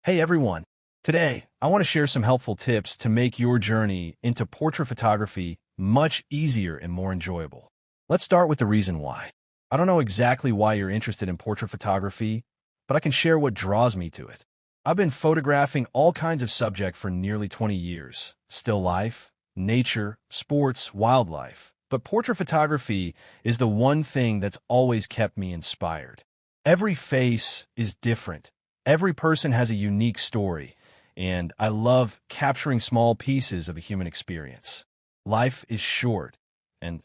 Hey everyone! Today, I want to share some helpful tips to make your journey into portrait photography much easier and more enjoyable. Let's start with the reason why. I don't know exactly why you're interested in portrait photography, but I can share what draws me to it. I've been photographing all kinds of subjects for nearly 20 years. Still life, nature, sports, wildlife. But portrait photography is the one thing that's always kept me inspired. Every face is different. Every person has a unique story, and I love capturing small pieces of a human experience. Life is short, and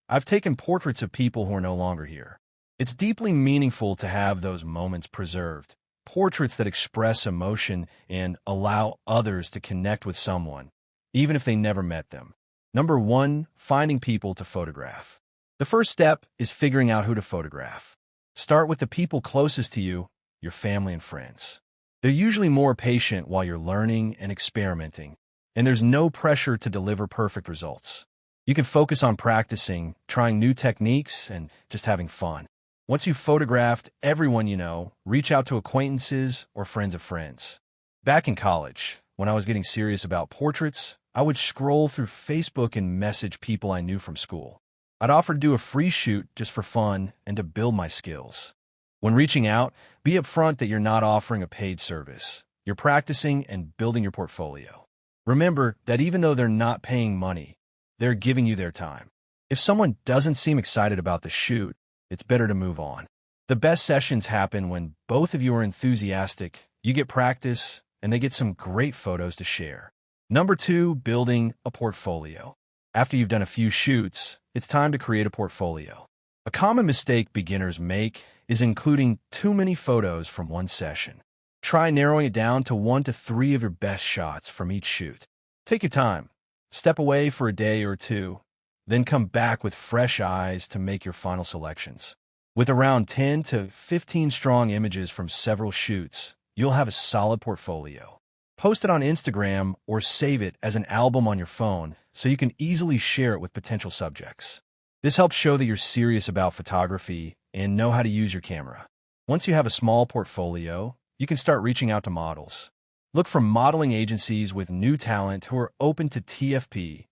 I've taken portraits of people who are no longer here. It's deeply meaningful to have those moments preserved, portraits that express emotion and allow others to connect with someone, even if they never met them. Number 1, finding people to photograph. The first step is figuring out who to photograph. Start with the people closest to you, your family and friends. They're usually more patient while you're learning and experimenting, and there's no pressure to deliver perfect results. You can focus on practicing, trying new techniques, and just having fun. Once you've photographed everyone you know, reach out to acquaintances or friends of friends. Back in college, when I was getting serious about portraits, I would scroll through Facebook and message people I knew from school. I'd offer to do a free shoot just for fun and to build my skills. When reaching out, be upfront that you're not offering a paid service. You're practicing and building your portfolio. Remember that even though they're not paying money, they're giving you their time. If someone doesn't seem excited about the shoot, it's better to move on. The best sessions happen when both of you are enthusiastic, you get practice, and they get some great photos to share. Number 2, building a portfolio. After you've done a few shoots, it's time to create a portfolio. A common mistake beginners make is including too many photos from one session. Try narrowing it down to 1 to 3 of your best shots from each shoot. Take your time. Step away for a day or two, then come back with fresh eyes to make your final selections. With around 10 to 15 strong images from several shoots, you'll have a solid portfolio. Post it on Instagram or save it as an album on your phone so you can easily share it with potential subjects. This helps show that you're serious about photography and know how to use your camera. Once you have a small portfolio, you can start reaching out to models. Look for modeling agencies with new talent who are open to TFP,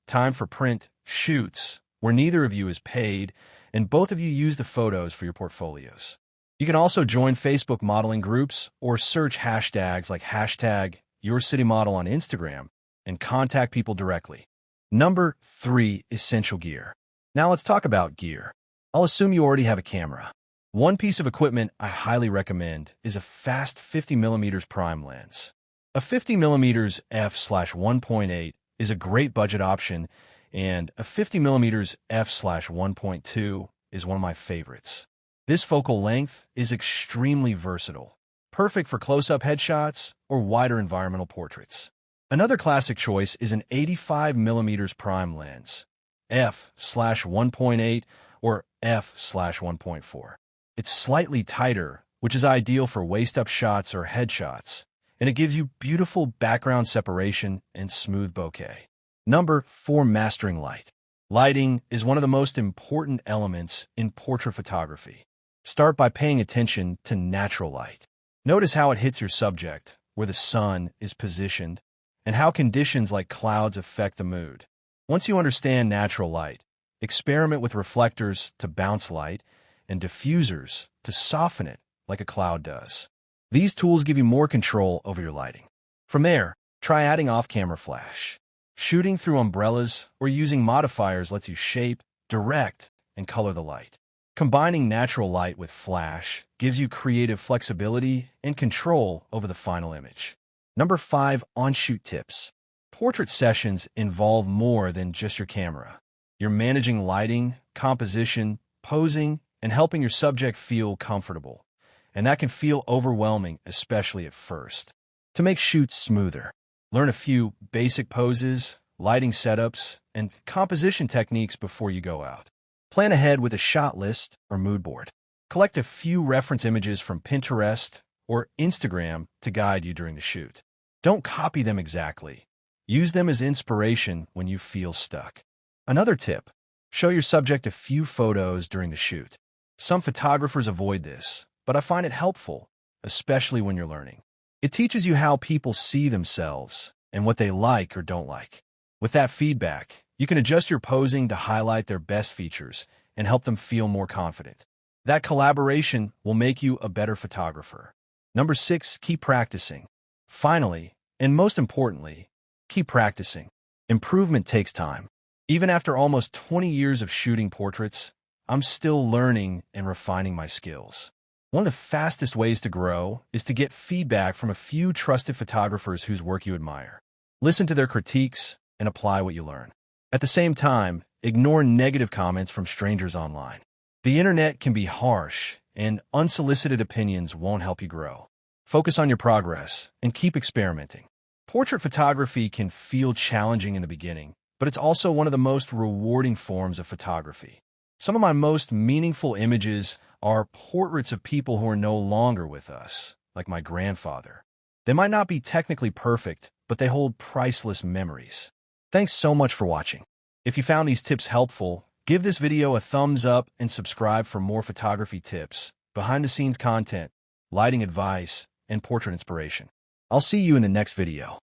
time for print, shoots, where neither of you is paid, and both of you use the photos for your portfolios. You can also join Facebook modeling groups or search hashtags like #YourCityModel on Instagram and contact people directly. Number 3, essential gear. Now let's talk about gear. I'll assume you already have a camera. One piece of equipment I highly recommend is a fast 50mm prime lens. A 50mm f/1.8 is a great budget option, and a 50mm f/1.2 is one of my favorites. This focal length is extremely versatile, perfect for close-up headshots or wider environmental portraits. Another classic choice is an 85mm prime lens, f/1.8 or f/1.4. It's slightly tighter, which is ideal for waist-up shots or headshots, and it gives you beautiful background separation and smooth bokeh. Number 4, mastering light. Lighting is one of the most important elements in portrait photography. Start by paying attention to natural light. Notice how it hits your subject, where the sun is positioned, and how conditions like clouds affect the mood. Once you understand natural light, experiment with reflectors to bounce light and diffusers to soften it like a cloud does. These tools give you more control over your lighting. From there, try adding off-camera flash. Shooting through umbrellas or using modifiers lets you shape, direct, and color the light. Combining natural light with flash gives you creative flexibility and control over the final image. Number 5, on-shoot tips. Portrait sessions involve more than just your camera. You're managing lighting, composition, posing, and helping your subject feel comfortable. And that can feel overwhelming, especially at first. To make shoots smoother, learn a few basic poses, lighting setups, and composition techniques before you go out. Plan ahead with a shot list or mood board. Collect a few reference images from Pinterest or Instagram to guide you during the shoot. Don't copy them exactly. Use them as inspiration when you feel stuck. Another tip, show your subject a few photos during the shoot. Some photographers avoid this, but I find it helpful, especially when you're learning. It teaches you how people see themselves and what they like or don't like. With that feedback, you can adjust your posing to highlight their best features and help them feel more confident. That collaboration will make you a better photographer. Number 6, keep practicing. Finally, and most importantly, keep practicing. Improvement takes time. Even after almost 20 years of shooting portraits, I'm still learning and refining my skills. One of the fastest ways to grow is to get feedback from a few trusted photographers whose work you admire. Listen to their critiques and apply what you learn. At the same time, ignore negative comments from strangers online. The internet can be harsh, and unsolicited opinions won't help you grow. Focus on your progress and keep experimenting. Portrait photography can feel challenging in the beginning, but it's also one of the most rewarding forms of photography. Some of my most meaningful images are portraits of people who are no longer with us, like my grandfather. They might not be technically perfect, but they hold priceless memories. Thanks so much for watching. If you found these tips helpful, give this video a thumbs up and subscribe for more photography tips, behind-the-scenes content, lighting advice, and portrait inspiration. I'll see you in the next video.